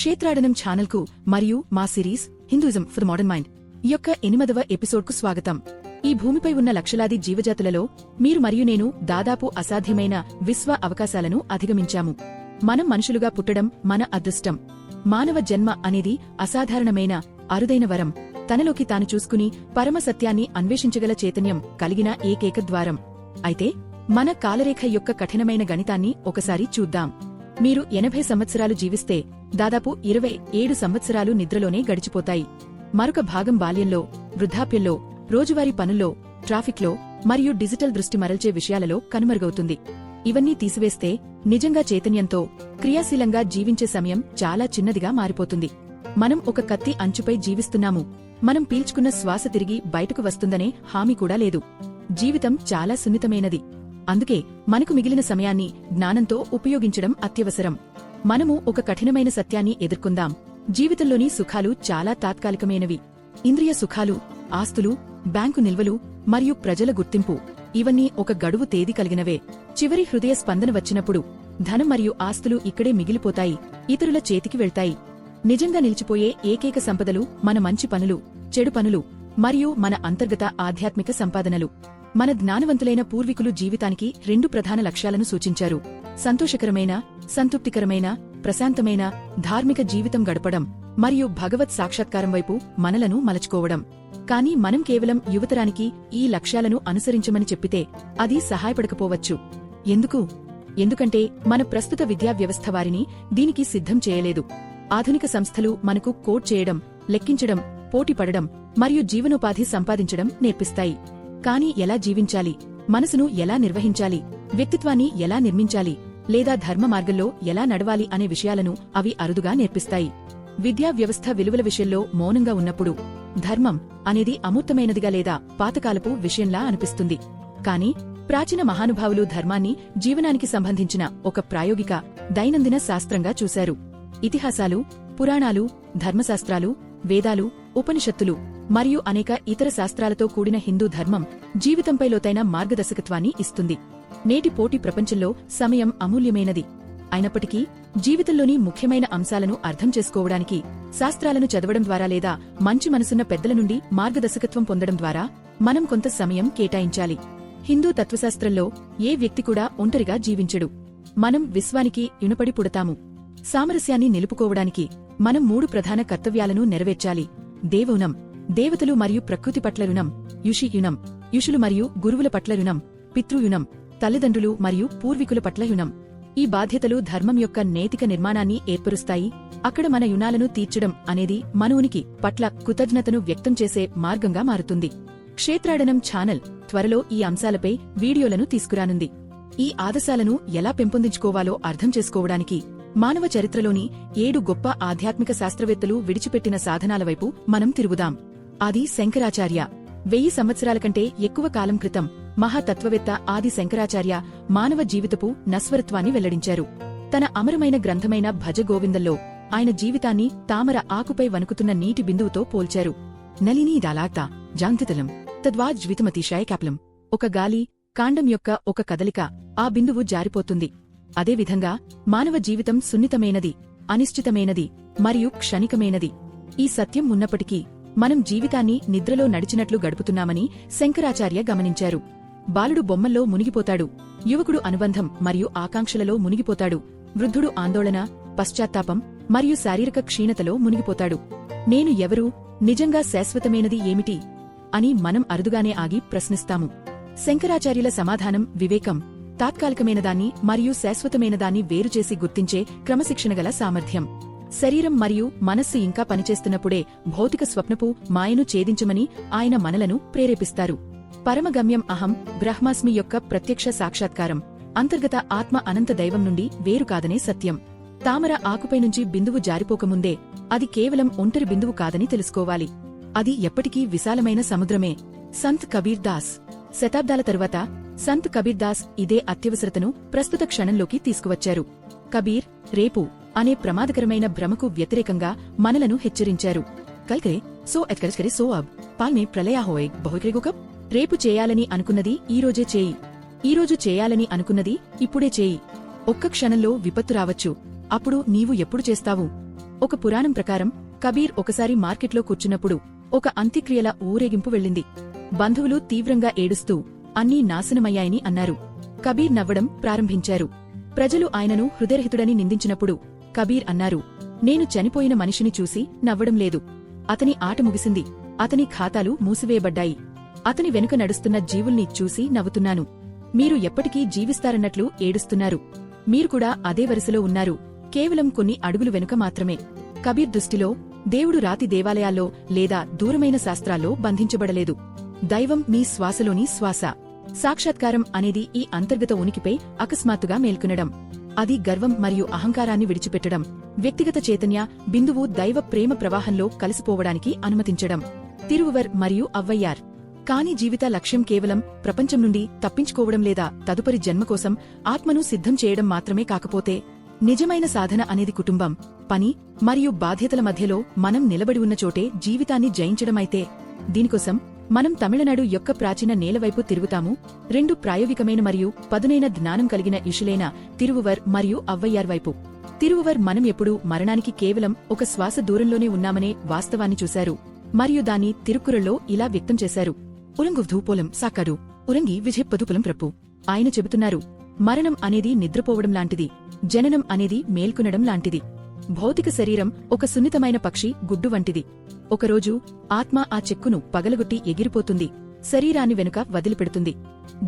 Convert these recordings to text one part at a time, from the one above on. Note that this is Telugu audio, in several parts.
క్షేత్రాడనం ఛానల్కు మరియు మా series Hinduism for the modern mind యొక్క 8వ ఎపిసోడ్కు స్వాగతం. ఈ భూమిపై ఉన్న లక్షలాది జీవజాతులలో మీరు మరియు నేను దాదాపు అసాధ్యమైన విశ్వ అవకాశాలను అధిగమించాము. మనం మనుషులుగా పుట్టడం మన అదృష్టం. మానవ జన్మ అనేది అసాధారణమైన అరుదైన వరం. తనలోకి తాను చూసుకుని పరమ సత్యాన్ని అన్వేషించగల చైతన్యం కలిగిన ఏకైక ద్వారం. అయితే మన కాలరేఖ యొక్క కఠినమైన గణితాన్ని ఒకసారి చూద్దాం. మీరు 80 సంవత్సరాలు జీవిస్తే దాదాపు 27 సంవత్సరాలు నిద్రలోనే గడిచిపోతాయి. మరొక భాగం బాల్యంలో, వృద్ధాప్యంలో, రోజువారీ పనుల్లో, ట్రాఫిక్లో మరియు డిజిటల్ దృష్టి మరల్చే విషయాలలో కనుమరుగవుతుంది. ఇవన్నీ తీసివేస్తే నిజంగా చైతన్యంతో క్రియాశీలంగా జీవించే సమయం చాలా చిన్నదిగా మారిపోతుంది. మనం ఒక కత్తి అంచుపై జీవిస్తున్నాము. మనం పీల్చుకున్న శ్వాస తిరిగి బయటకు వస్తుందనే హామీ కూడా లేదు. జీవితం చాలా సున్నితమైనది. అందుకే మనకు మిగిలిన సమయాన్ని జ్ఞానంతో ఉపయోగించడం అత్యవసరం. మనము ఒక కఠినమైన సత్యాన్ని ఎదుర్కొందాం. జీవితంలోని సుఖాలు చాలా తాత్కాలికమైనవి. ఇంద్రియ సుఖాలు, ఆస్తులు, బ్యాంకు నిల్వలు మరియు ప్రజల గుర్తింపు ఇవన్నీ ఒక గడువు తేదీ కలిగినవే. చివరి హృదయ స్పందన వచ్చినప్పుడు ధనం మరియు ఆస్తులు ఇక్కడే మిగిలిపోతాయి, ఇతరుల చేతికి వెళ్తాయి. నిజంగా నిలిచిపోయే ఏకైక సంపదలు మన మంచి పనులు, చెడు పనులు మరియు మన అంతర్గత ఆధ్యాత్మిక సంపాదనలు. మన జ్ఞానవంతులైన పూర్వీకులు జీవితానికి 2 ప్రధాన లక్ష్యాలను సూచించారు: సంతోషకరమైన, సంతృప్తికరమైన, ప్రశాంతమైన ధార్మిక జీవితం గడపడం మరియు భగవత్ సాక్షాత్కారం వైపు మనలను మలచుకోవడం. కాని మనం కేవలం యువతరానికి ఈ లక్ష్యాలను అనుసరించమని చెప్పితే అది సహాయపడకపోవచ్చు. ఎందుకంటే మన ప్రస్తుత విద్యా వ్యవస్థ వారిని దీనికి సిద్ధం చేయలేదు. ఆధునిక సంస్థలు మనకు కోడ్ చేయడం, లెక్కించడం, పోటీపడడం మరియు జీవనోపాధి సంపాదించడం నేర్పిస్తాయి. కాని ఎలా జీవించాలి, మనసును ఎలా నిర్వహించాలి, వ్యక్తిత్వాన్ని ఎలా నిర్మించాలి లేదా ధర్మ మార్గంలో ఎలా నడవాలి అనే విషయాలను అవి అరుదుగా నేర్పిస్తాయి. విద్యా వ్యవస్థ విలువల విషయంలో మౌనంగా ఉన్నప్పుడు ధర్మం అనేది అమూర్తమైనదిగా లేదా పాతకాలపు విషయంలా అనిపిస్తుంది. కాని ప్రాచీన మహానుభావులు ధర్మాన్ని జీవనానికి సంబంధించిన ఒక ప్రాయోగిక, దైనందిన శాస్త్రంగా చూశారు. ఇతిహాసాలు, పురాణాలు, ధర్మశాస్త్రాలు, వేదాలు, ఉపనిషత్తులు మరియు అనేక ఇతర శాస్త్రాలతో కూడిన హిందూ ధర్మం జీవితంపై లోతైన మార్గదర్శకత్వాన్ని ఇస్తుంది. నేటి పోటీ ప్రపంచంలో సమయం అమూల్యమైనది. అయినప్పటికీ జీవితంలోని ముఖ్యమైన అంశాలను అర్థం చేసుకోవడానికి శాస్త్రాలను చదవడం ద్వారా లేదా మంచి మనసున్న పెద్దల నుండి మార్గదర్శకత్వం పొందడం ద్వారా మనం కొంత సమయం కేటాయించాలి. హిందూ తత్వశాస్త్రంలో ఏ వ్యక్తి కూడా ఒంటరిగా జీవించడు. మనం విశ్వానికి యునపడి పుడతాము. సామరస్యాన్ని నిలుపుకోవడానికి మనం 3 ప్రధాన కర్తవ్యాలను నెరవేర్చాలి: దేవౌనం, దేవతలు మరియు ప్రకృతి పట్ల రుణం; యుషియునం, యుషులు మరియు గురువుల పట్ల రుణం; పితృయునం, తల్లిదండ్రులు మరియు పూర్వీకుల పట్ల యుణం. ఈ బాధ్యతలు ధర్మం యొక్క నైతిక నిర్మాణాన్ని ఏర్పరుస్తాయి. అక్కడ మన యుణాలను తీర్చడం అనేది మన ఉనికి పట్ల కృతజ్ఞతను వ్యక్తం చేసే మార్గంగా మారుతుంది. క్షేత్రాడనం ఛానల్ త్వరలో ఈ అంశాలపై వీడియోలను తీసుకురానుంది. ఈ ఆదర్శాలను ఎలా పెంపొందించుకోవాలో అర్థం చేసుకోవడానికి మానవ చరిత్రలోని 7 గొప్ప ఆధ్యాత్మిక శాస్త్రవేత్తలు విడిచిపెట్టిన సాధనాల వైపు మనం తిరుగుదాం. ఆది శంకరాచార్య 1000 సంవత్సరాల కంటే ఎక్కువ కాలం క్రితం మహాతత్వవేత్త ఆది శంకరాచార్య మానవ జీవితపు నశ్వరత్వాన్ని వెల్లడించారు. తన అమరమైన గ్రంథమైన భజ గోవిందంలో ఆయన జీవితాన్ని తామర ఆకుపై వణుకుతున్న నీటి బిందువుతో పోల్చారు. నలినీ దాలాక్త జాంతితలం తద్వా జ్వితమతిశాయ కాపలం. ఒక గాలి, కాండం యొక్క ఒక కదలిక, ఆ బిందువు జారిపోతుంది. అదేవిధంగా మానవ జీవితం సున్నితమైనది, అనిశ్చితమైనది మరియు క్షణికమైనది. ఈ సత్యం ఉన్నప్పటికీ మనం జీవితాన్ని నిద్రలో నడిచినట్లు గడుపుతున్నామని శంకరాచార్య గమనించారు. బాలుడు బొమ్మల్లో మునిగిపోతాడు, యువకుడు అనుబంధం మరియు ఆకాంక్షలలో మునిగిపోతాడు, వృద్ధుడు ఆందోళన, పశ్చాత్తాపం మరియు శారీరక క్షీణతలో మునిగిపోతాడు. నేను ఎవరు, నిజంగా శాశ్వతమైనది ఏమిటి అని మనం అరుదుగానే ఆగి ప్రశ్నిస్తాము. శంకరాచార్యుల సమాధానం వివేకం, తాత్కాలికమైనదాన్ని మరియు శాశ్వతమైనదాన్ని వేరుచేసి గుర్తించే క్రమశిక్షణగల సామర్థ్యం. శరీరం మరియు మనస్సు ఇంకా పనిచేస్తున్నప్పుడే భౌతిక స్వప్నపు మాయను ఛేదించమని ఆయన మనలను ప్రేరేపిస్తారు. పరమగమ్యం అహం బ్రహ్మాస్మి యొక్క ప్రత్యక్ష సాక్షాత్కారం, అంతర్గత ఆత్మ అనంత దైవం నుండి వేరు కాదనే సత్యం. తామర ఆకుపై నుంచి బిందువు జారిపోకముందే అది కేవలం ఒంటరి బిందువు కాదని తెలుసుకోవాలి. అది ఎప్పటికీ విశాలమైన సముద్రమే. సంత్ కబీర్ దాస్. శతాబ్దాల తరువాత సంత్ కబీర్ దాస్ ఇదే అత్యవసరతను ప్రస్తుత క్షణంలోకి తీసుకువచ్చారు. కబీర్ రేపు అనే ప్రమాదకరమైన భ్రమకు వ్యతిరేకంగా మనలను హెచ్చరించారు. కల్కరే సో ఎత్కరిస్కరే సో అబ్ పాల్మే ప్రళయా హోయ్ బహుకరేగోకబ్. రేపు చేయాలని అనుకున్నది ఈరోజే చేయి. ఈరోజు చేయాలని అనుకున్నది ఇప్పుడే చేయి. ఒక్క క్షణంలో విపత్తు రావచ్చు. అప్పుడు నీవు ఎప్పుడు చేస్తావు? ఒక పురాణం ప్రకారం కబీర్ ఒకసారి మార్కెట్లో కూర్చున్నప్పుడు ఒక అంత్యక్రియల ఊరేగింపు వెళ్ళింది. బంధువులు తీవ్రంగా ఏడుస్తూ అన్నీ నాశనమయ్యాయని అన్నారు. కబీర్ నవ్వడం ప్రారంభించారు. ప్రజలు ఆయనను హృదయరహితుడని నిందించినప్పుడు కబీర్ అన్నారు, నేను చనిపోయిన మనిషిని చూసి నవ్వడం లేదు. అతని ఆట ముగిసింది. అతని ఖాతాలు మూసివేయబడ్డాయి. అతని వెనుక నడుస్తున్న జీవుల్ని చూసి నవ్వుతున్నాను. మీరు ఎప్పటికీ జీవిస్తారన్నట్లు ఏడుస్తున్నారు. మీరు కూడా అదే వరుసలో ఉన్నారు, కేవలం కొన్ని అడుగులు వెనుక మాత్రమే. కబీర్ దృష్టిలో దేవుడు రాతి దేవాలయాల్లో లేదా దూరమైన శాస్త్రాల్లో బంధించబడలేదు. దైవం మీ శ్వాసలోని శ్వాస. సాక్షాత్కారం అనేది ఈ అంతర్గత ఉనికిపై అకస్మాత్తుగా మేల్కొనడం. అది గర్వం మరియు అహంకారాన్ని విడిచిపెట్టడం, వ్యక్తిగత చైతన్య బిందువు దైవ ప్రేమ ప్రవాహంలో కలిసిపోవడానికి అనుమతించడం. తిరువువర్ మరియు అవ్వయ్యార్. కాని జీవిత లక్ష్యం కేవలం ప్రపంచం నుండి తప్పించుకోవడం లేదా తదుపరి జన్మ కోసం ఆత్మను సిద్ధం చేయడం మాత్రమే కాకపోతే, నిజమైన సాధన అనేది కుటుంబం, పని మరియు బాధ్యతల మధ్యలో మనం నిలబడి ఉన్న చోటే జీవితాన్ని జయించడమైతే, దీనికోసం మనం తమిళనాడు యొక్క ప్రాచీన నేలవైపు తిరుగుతాము. 2 ప్రాయోగికమైన మరియు పదునైన జ్ఞానం కలిగిన ఇషులైన తిరువువర్ మరియు అవ్వయ్యార్ వైపు. తిరువువర్ మనం ఎప్పుడూ మరణానికి కేవలం ఒక శ్వాస దూరంలోనే ఉన్నామనే వాస్తవాన్ని చూశారు మరియు దాన్ని తిరుక్కురల్లో ఇలా వ్యక్తం చేశారు. ఉరంగువ్ధూ పోలం సాకాడు, ఉరంగి విజయప్పదుపులం ప్రప్పు. ఆయన చెబుతున్నారు, మరణం అనేది నిద్రపోవడం లాంటిది, జననం అనేది మేల్కొనడం లాంటిది. భౌతిక శరీరం ఒక సున్నితమైన పక్షి గుడ్డు వంటిది. ఒకరోజు ఆత్మ ఆ చెక్కును పగలగొట్టి ఎగిరిపోతుంది, శరీరాన్ని వెనుక వదిలిపెడుతుంది.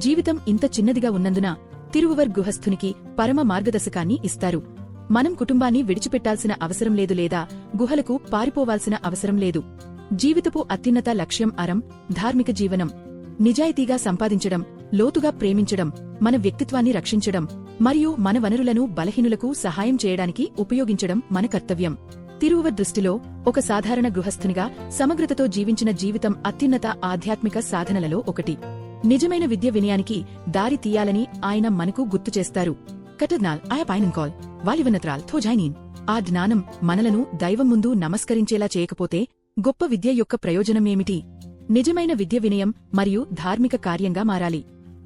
జీవితం ఇంత చిన్నదిగా ఉన్నందున తిరువువర్ గుహస్థునికి పరమ మార్గదర్శకాన్ని ఇస్తారు. మనం కుటుంబాన్ని విడిచిపెట్టాల్సిన అవసరం లేదు లేదా గుహలకు పారిపోవాల్సిన అవసరం లేదు. జీవితపు అత్యున్నత లక్ష్యం అరం, ధార్మిక జీవనం. నిజాయితీగా సంపాదించడం, లోతుగా ప్రేమించడం, మన వ్యక్తిత్వాన్ని రక్షించడం మరియు మన వనరులను బలహీనులకు సహాయం చేయడానికి ఉపయోగించడం మన కర్తవ్యం. తిరువువర్ దృష్టిలో ఒక సాధారణ గృహస్థునిగా సమగ్రతతో జీవించిన జీవితం అత్యున్నత ఆధ్యాత్మిక సాధనలలో ఒకటి. నిజమైన విద్య వినయానికి దారి తీయాలని ఆయన మనకు గుర్తు చేస్తారు. కటజ్ఞాల్ ఆయా పైనంకాల్ వాలివనత్రాల్ థోజైనీన్. ఆ జ్ఞానం మనలను దైవం ముందు నమస్కరించేలా చేయకపోతే గొప్ప విద్య యొక్క ప్రయోజనమేమిటి? నిజమైన విద్య వినయం మరియు ధార్మిక కార్యంగా మారాలి.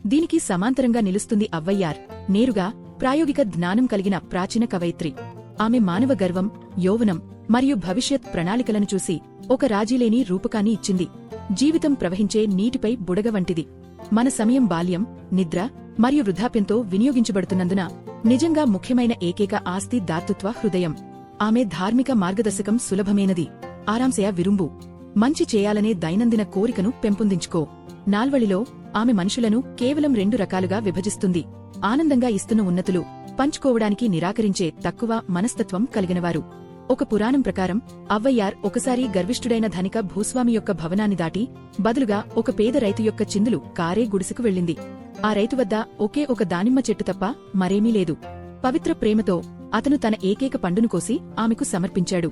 దీనికి సమాంతరంగా నిలుస్తుంది అవ్వయ్యార్, నేరుగా ప్రాయోగిక జ్ఞానం కలిగిన ప్రాచీన కవయిత్రి. ఆమె మానవ గర్వం, యౌవనం మరియు భవిష్యత్ ప్రణాళికలను చూసి ఒక రాజీలేని రూపకాన్ని ఇచ్చింది. జీవితం ప్రవహించే నీటిపై బుడగ వంటిది. మన సమయం బాల్యం, నిద్ర మరియు వృద్ధాప్యంతో వినియోగించబడుతున్నందున నిజంగా ముఖ్యమైన ఏకైక ఆస్తి దాతృత్వ హృదయం. ఆమె ధార్మిక మార్గదర్శకం సులభమైనది. ఆరాంసేయ విరుంబు. మంచి చేయాలనే దైనందిన కోరికను పెంపొందించుకో. నాల్వళిలో ఆమె మనుషులను కేవలం 2 రకాలుగా విభజిస్తుంది. ఆనందంగా ఇస్తున్న ఉన్నతులు, పంచుకోవడానికి నిరాకరించే తక్కువ మనస్తత్వం కలిగినవారు. ఒక పురాణం ప్రకారం అవ్వయ్యార్ ఒకసారి గర్విష్ఠుడైన ధనిక భూస్వామి యొక్క భవనాన్ని దాటి బదులుగా ఒక పేద రైతు యొక్క చిందులు కారే గుడిసెకు వెళ్ళింది. ఆ రైతు వద్ద ఒకే ఒక దానిమ్మ చెట్టు తప్ప మరేమీ లేదు. పవిత్ర ప్రేమతో అతను తన ఏకైక పండును కోసి ఆమెకు సమర్పించాడు.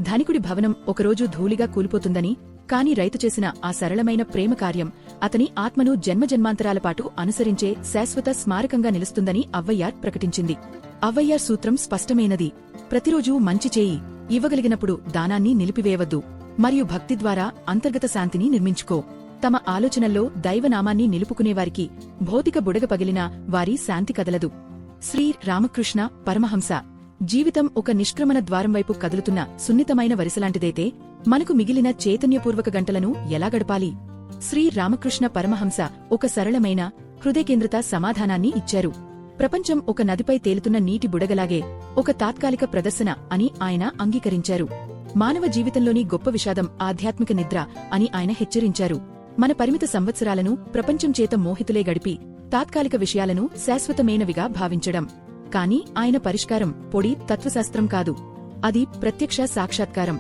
ధనికుడి భవనం ఒకరోజు ధూళిగా కూలిపోతుందని, కాని రైతు చేసిన ఆ సరళమైన ప్రేమ కార్యం అతని ఆత్మను జన్మజన్మాంతరాలపాటు అనుసరించే శాశ్వత స్మారకంగా నిలుస్తుందని అవ్వయ్యార్ ప్రకటించింది. అవ్వయ్యార్ సూత్రం స్పష్టమైనది. ప్రతిరోజూ మంచి చేయి, ఇవ్వగలిగినప్పుడు దానాన్ని నిలిపివేయవద్దు మరియు భక్తి ద్వారా అంతర్గత శాంతిని నిర్మించుకో. తమ ఆలోచనల్లో దైవనామాన్ని నిలుపుకునేవారికి భౌతిక బుడగ పగిలినా వారి శాంతి కదలదు. శ్రీ రామకృష్ణ పరమహంస. జీవితం ఒక నిష్క్రమణ ద్వారం వైపు కదులుతున్న సున్నితమైన వరిసలాంటిదైతే మనకు మిగిలిన చైతన్యపూర్వక గంటలను ఎలా గడపాలి? శ్రీ రామకృష్ణ పరమహంస ఒక సరళమైన, హృదయకేంద్రిత సమాధానాన్ని ఇచ్చారు. ప్రపంచం ఒక నదిపై తేలుతున్న నీటి బుడగలాగే ఒక తాత్కాలిక ప్రదర్శన అని ఆయన అంగీకరించారు. మానవ జీవితంలోని గొప్ప విషాదం ఆధ్యాత్మిక నిద్ర అని ఆయన హెచ్చరించారు. మన పరిమిత సంవత్సరాలను ప్రపంచం చేత మోహితులే గడిపి తాత్కాలిక విషయాలను శాశ్వతమైనవిగా భావించడం. కాని ఆయన పరిష్కారం పొడి తత్వశాస్త్రం కాదు, అది ప్రత్యక్ష సాక్షాత్కారం.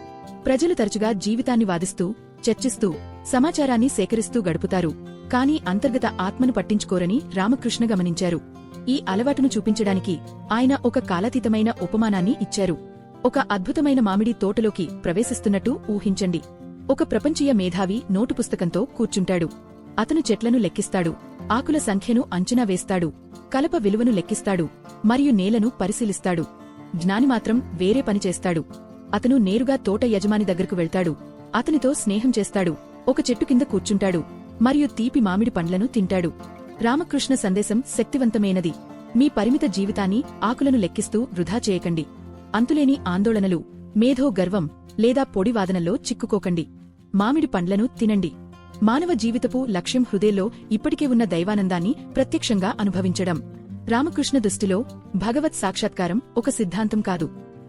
ప్రజలు తరచుగా జీవితాన్ని వాదిస్తూ, చర్చిస్తూ, సమాచారాన్ని సేకరిస్తూ గడుపుతారు, కాని అంతర్గత ఆత్మను పట్టించుకోరని రామకృష్ణ గమనించారు. ఈ అలవాటును చూపించడానికి ఆయన ఒక కాలాతీతమైన ఉపమానాన్ని ఇచ్చారు. ఒక అద్భుతమైన మామిడి తోటలోకి ప్రవేశిస్తున్నట్టు ఊహించండి. ఒక ప్రపంచీయ మేధావి నోటు పుస్తకంతో కూర్చుంటాడు. అతను చెట్లను లెక్కిస్తాడు, ఆకుల సంఖ్యను అంచనా వేస్తాడు, కలప విలువను లెక్కిస్తాడు మరియు నేలను పరిశీలిస్తాడు. జ్ఞాని మాత్రం వేరే పని చేస్తాడు. అతను నేరుగా తోట యజమాని దగ్గరకు వెళ్తాడు, అతనితో స్నేహం చేస్తాడు, ఒక చెట్టు కింద కూర్చుంటాడు మరియు తీపి మామిడి పండ్లను తింటాడు. రామకృష్ణ సందేశం శక్తివంతమైనది. మీ పరిమిత జీవితాన్ని ఆకులను లెక్కిస్తూ వృధా చేయకండి. అంతులేని ఆందోళనలు, మేధో గర్వం లేదా పొడివాదనల్లో చిక్కుకోకండి. మామిడి పండ్లను తినండి. మానవ జీవితపు లక్ష్యం హృదయంలో ఇప్పటికే ఉన్న దైవానందాన్ని ప్రత్యక్షంగా అనుభవించడం. రామకృష్ణ దృష్టిలో భగవత్ సాక్షాత్కారం ఒక సిద్ధాంతం కాదు.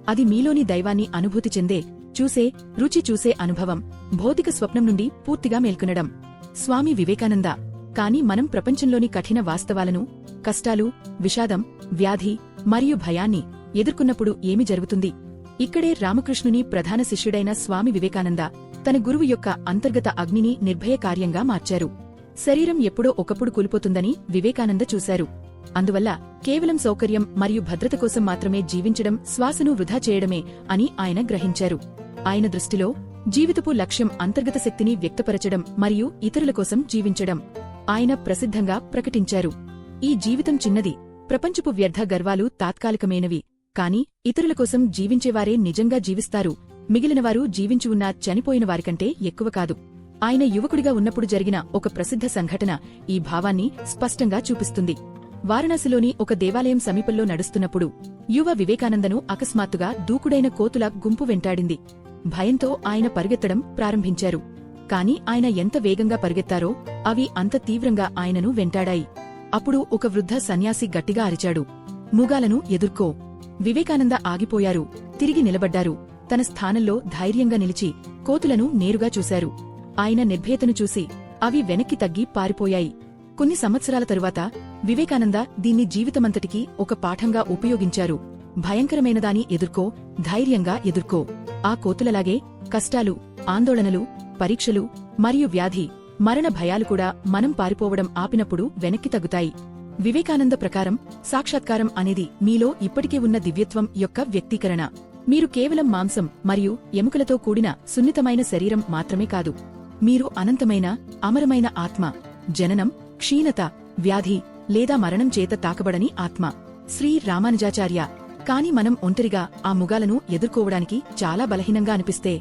అది మీలోని దైవాన్ని అనుభూతి చెందే, చూసే, రుచి చూసే అనుభవం, భౌతిక స్వప్నం నుండి పూర్తిగా మేల్కొనడం. స్వామి వివేకానంద. కాని మనం ప్రపంచంలోని కఠిన వాస్తవాలను, కష్టాలు, విషాదం, వ్యాధి మరియు భయాన్ని ఎదుర్కొన్నప్పుడు ఏమి జరుగుతుంది? ఇక్కడే రామకృష్ణుని ప్రధాన శిష్యుడైన స్వామి వివేకానంద తన గురువు యొక్క అంతర్గత అగ్నిని నిర్భయకార్యంగా మార్చారు. శరీరం ఎప్పుడో ఒకప్పుడు కూలిపోతుందని వివేకానంద చూశారు. అందువల్ల కేవలం సౌకర్యం మరియు భద్రత కోసం మాత్రమే జీవించడం శ్వాసను వృధా చేయడమే అని ఆయన గ్రహించారు. ఆయన దృష్టిలో జీవితపు లక్ష్యం అంతర్గత శక్తిని వ్యక్తపరచడం మరియు ఇతరుల కోసం జీవించడం. ఆయన ప్రసిద్ధంగా ప్రకటించారు, ఈ జీవితం చిన్నది, ప్రపంచపు వ్యర్థ గర్వాలు తాత్కాలికమైనవి, కాని ఇతరుల కోసం జీవించేవారే నిజంగా జీవిస్తారు, మిగిలినవారు జీవించి ఉన్నా చనిపోయిన వారికంటే ఎక్కువ కాదు. ఆయన యువకుడిగా ఉన్నప్పుడు జరిగిన ఒక ప్రసిద్ధ సంఘటన ఈ భావాన్ని స్పష్టంగా చూపిస్తుంది. వారణాసిలోని ఒక దేవాలయం సమీపంలో నడుస్తున్నప్పుడు యువ వివేకానందను అకస్మాత్తుగా దూకుడైన కోతుల గుంపు వెంటాడింది. భయంతో ఆయన పరుగెత్తడం ప్రారంభించారు. కాని ఆయన ఎంత వేగంగా పరుగెత్తారో అవి అంత తీవ్రంగా ఆయనను వెంటాడాయి. అప్పుడు ఒక వృద్ధ సన్యాసి గట్టిగా అరిచాడు, మృగాలను ఎదుర్కో. వివేకానంద ఆగిపోయారు, తిరిగి నిలబడ్డారు. తన స్థానంలో ధైర్యంగా నిలిచి కోతులను నేరుగా చూశారు. ఆయన నిర్భయతను చూసి అవి వెనక్కి తగ్గి పారిపోయాయి. కొన్ని సంవత్సరాల తరువాత వివేకానంద దీన్ని జీవితమంతటికీ ఒక పాఠంగా ఉపయోగించారు. భయంకరమైనదాని ఎదుర్కో, ధైర్యంగా ఎదుర్కో. ఆ కోతులలాగే కష్టాలు, ఆందోళనలు, పరీక్షలు మరియు వ్యాధి, మరణ భయాలు కూడా మనం పారిపోవడం ఆపినప్పుడు వెనక్కి తగ్గుతాయి. వివేకానంద ప్రకారం సాక్షాత్కారం అనేది మీలో ఇప్పటికే ఉన్న దివ్యత్వం యొక్క వ్యక్తీకరణ. మీరు కేవలం మాంసం మరియు ఎముకలతో కూడిన సున్నితమైన శరీరం మాత్రమే కాదు. మీరు అనంతమైన, అమరమైన ఆత్మ. జననం, క్షీణత, వ్యాధి లేదా మరణం చేత తాకబడని ఆత్మ. శ్రీ రామానుజాచార్య. కాని మనం ఒంటరిగా ఆ ముగాలను ఎదుర్కోవడానికి చాలా బలహీనంగా అనిపిస్తే,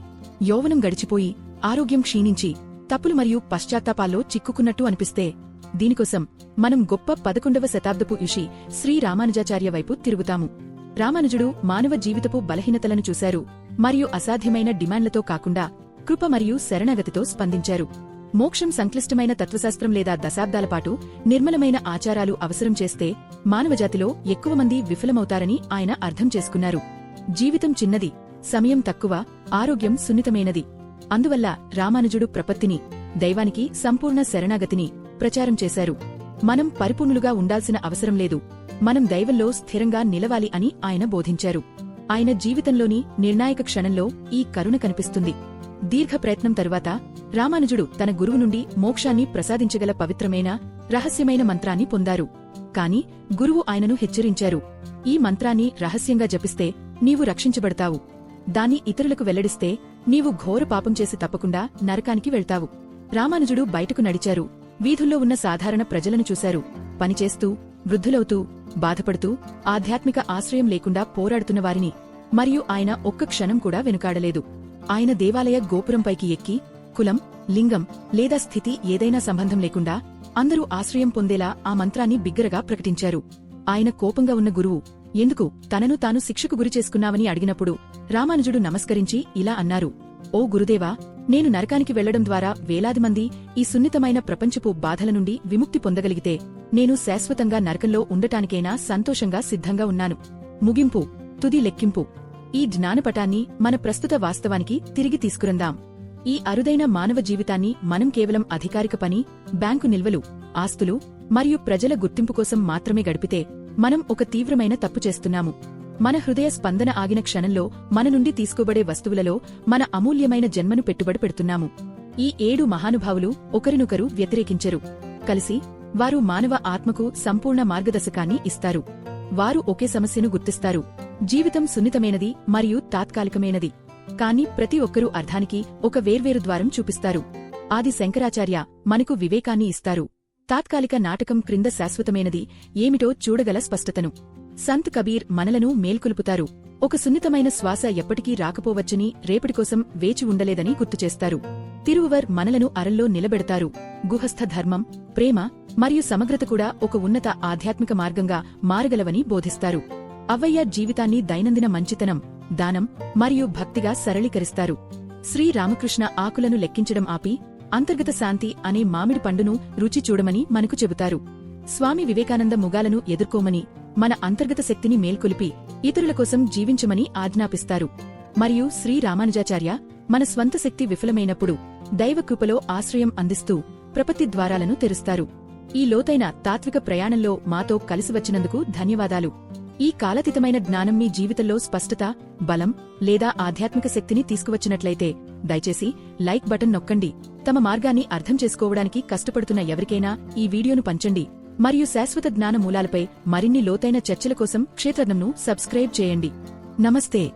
యౌవనం గడిచిపోయి ఆరోగ్యం క్షీణించి తప్పులు మరియు పశ్చాత్తాపాల్లో చిక్కుకున్నట్టు అనిపిస్తే, దీనికోసం మనం గొప్ప 11వ శతాబ్దపు ఋషి శ్రీ రామానుజాచార్య వైపు తిరుగుతాము. రామానుజుడు మానవ జీవితపు బలహీనతలను చూశారు మరియు అసాధ్యమైన డిమాండ్లతో కాకుండా కృప మరియు శరణాగతితో స్పందించారు. మోక్షం సంక్లిష్టమైన తత్వశాస్త్రం లేదా దశాబ్దాలపాటు నిర్మలమైన ఆచారాలు అవసరం చేస్తే మానవజాతిలో ఎక్కువ మంది విఫలమవుతారని ఆయన అర్థం చేసుకున్నారు. జీవితం చిన్నది, సమయం తక్కువ, ఆరోగ్యం సున్నితమైనది. అందువల్ల రామానుజుడు ప్రపత్తిని, దైవానికి సంపూర్ణ శరణాగతిని ప్రచారం చేశారు. మనం పరిపూర్ణులుగా ఉండాల్సిన అవసరం లేదు, మనం దైవంలో స్థిరంగా నిలవాలి అని ఆయన బోధించారు. ఆయన జీవితంలోని నిర్ణాయక క్షణంలో ఈ కరుణ కనిపిస్తుంది. దీర్ఘ ప్రయత్నం తరువాత రామానుజుడు తన గురువు నుండి మోక్షాన్ని ప్రసాదించగల పవిత్రమైన, రహస్యమైన మంత్రాన్ని పొందారు. కాని గురువు ఆయనను హెచ్చరించారు, ఈ మంత్రాన్ని రహస్యంగా జపిస్తే నీవు రక్షించబడతావు, దాన్ని ఇతరులకు వెల్లడిస్తే నీవు ఘోర పాపం చేసి తప్పకుండా నరకానికి వెళ్తావు. రామానుజుడు బయటకు నడిచారు. వీధుల్లో ఉన్న సాధారణ ప్రజలను చూశారు, పనిచేస్తూ, వృద్ధులవుతూ, బాధపడుతూ, ఆధ్యాత్మిక ఆశ్రయం లేకుండా పోరాడుతున్న వారిని. మరియు ఆయన ఒక్క క్షణం కూడా వెనుకాడలేదు. ఆయన దేవాలయ గోపురంపైకి ఎక్కి కులం, లింగం లేదా స్థితి ఏదైనా సంబంధం లేకుండా అందరూ ఆశ్రయం పొందేలా ఆ మంత్రాన్ని బిగ్గరగా ప్రకటించారు. ఆయన కోపంగా ఉన్న గురువు ఎందుకు తనను తాను శిక్షకు గురిచేసుకున్నావని అడిగినప్పుడు రామానుజుడు నమస్కరించి ఇలా అన్నారు, ఓ గురుదేవా, నేను నరకానికి వెళ్లడం ద్వారా వేలాది మంది ఈ సున్నితమైన ప్రపంచపు బాధల నుండి విముక్తి పొందగలిగితే నేను శాశ్వతంగా నరకంలో ఉండటానికైనా సంతోషంగా సిద్ధంగా ఉన్నాను. ముగింపు, తుది లెక్కింపు. ఈ జ్ఞానపటాన్ని మన ప్రస్తుత వాస్తవానికి తిరిగి తీసుకురందాం. ఈ అరుదైన మానవ జీవితాన్ని మనం కేవలం అధికారిక పని, బ్యాంకు నిల్వలు, ఆస్తులు మరియు ప్రజల గుర్తింపు కోసం మాత్రమే గడిపితే మనం ఒక తీవ్రమైన తప్పు చేస్తున్నాము. మన హృదయ స్పందన ఆగిన క్షణంలో మన నుండి తీసుకోబడే వస్తువులలో మన అమూల్యమైన జన్మను పెట్టుబడి పెడుతున్నాము. ఈ 7 మహానుభావులు ఒకరినొకరు వ్యతిరేకించరు. కలిసి వారు మానవ ఆత్మకు సంపూర్ణ మార్గదర్శకాన్ని ఇస్తారు. వారు ఒకే సమస్యను గుర్తిస్తారు, జీవితం సున్నితమైనది మరియు తాత్కాలికమైనది. కాని ప్రతి ఒక్కరూ అర్థానికి ఒక వేర్వేరు ద్వారం చూపిస్తారు. ఆది శంకరాచార్య మనకు వివేకాన్ని ఇస్తారు, తాత్కాలిక నాటకం క్రింద శాశ్వతమైనది ఏమిటో చూడగల స్పష్టతను. సంత్ కబీర్ మనలను మేల్కొలుపుతారు, ఒక సున్నితమైన శ్వాస ఎప్పటికీ రాకపోవచ్చని, రేపటికోసం వేచి ఉండలేదని గుర్తుచేస్తారు. తిరువువర్ మనలను అరల్లో నిలబెడతారు, గుహస్థ ధర్మం, ప్రేమ మరియు సమగ్రత కూడా ఒక ఉన్నత ఆధ్యాత్మిక మార్గంగా మారగలవని బోధిస్తారు. అవ్వయ్య జీవితాన్ని దైనందిన మంచితనం, దానం మరియు భక్తిగా సరళీకరిస్తారు. శ్రీరామకృష్ణ ఆకులను లెక్కించడం ఆపి అంతర్గత శాంతి అనే మామిడి పండును రుచి చూడమని మనకు చెబుతారు. స్వామి వివేకానంద ముగాలను ఎదుర్కోమని, మన అంతర్గత శక్తిని మేల్కొలిపి ఇతరుల కోసం జీవించమని ఆజ్ఞాపిస్తారు. మరియు శ్రీరామానుజాచార్య మన స్వంత శక్తి విఫలమైనప్పుడు దైవకృపలో ఆశ్రయం అందిస్తూ ప్రపత్తి ద్వారాలను తెరుస్తారు. ఈ లోతైన తాత్విక ప్రయాణంలో మాతో కలిసివచ్చినందుకు ధన్యవాదాలు. ఈ కాలతీతమైన జ్ఞానం మీ జీవితంలో స్పష్టత, బలం లేదా ఆధ్యాత్మిక శక్తిని తీసుకువచ్చినట్లయితే దయచేసి లైక్ బటన్ నొక్కండి. తమ మార్గాన్ని అర్థం చేసుకోవడానికి కష్టపడుతున్న ఎవరికైనా ఈ వీడియోను పంచండి. మరియు శాశ్వత జ్ఞాన మూలాలపై మరిన్ని లోతైన చర్చల కోసం క్షేత్రజ్ఞంను సబ్స్క్రైబ్ చేయండి. నమస్తే.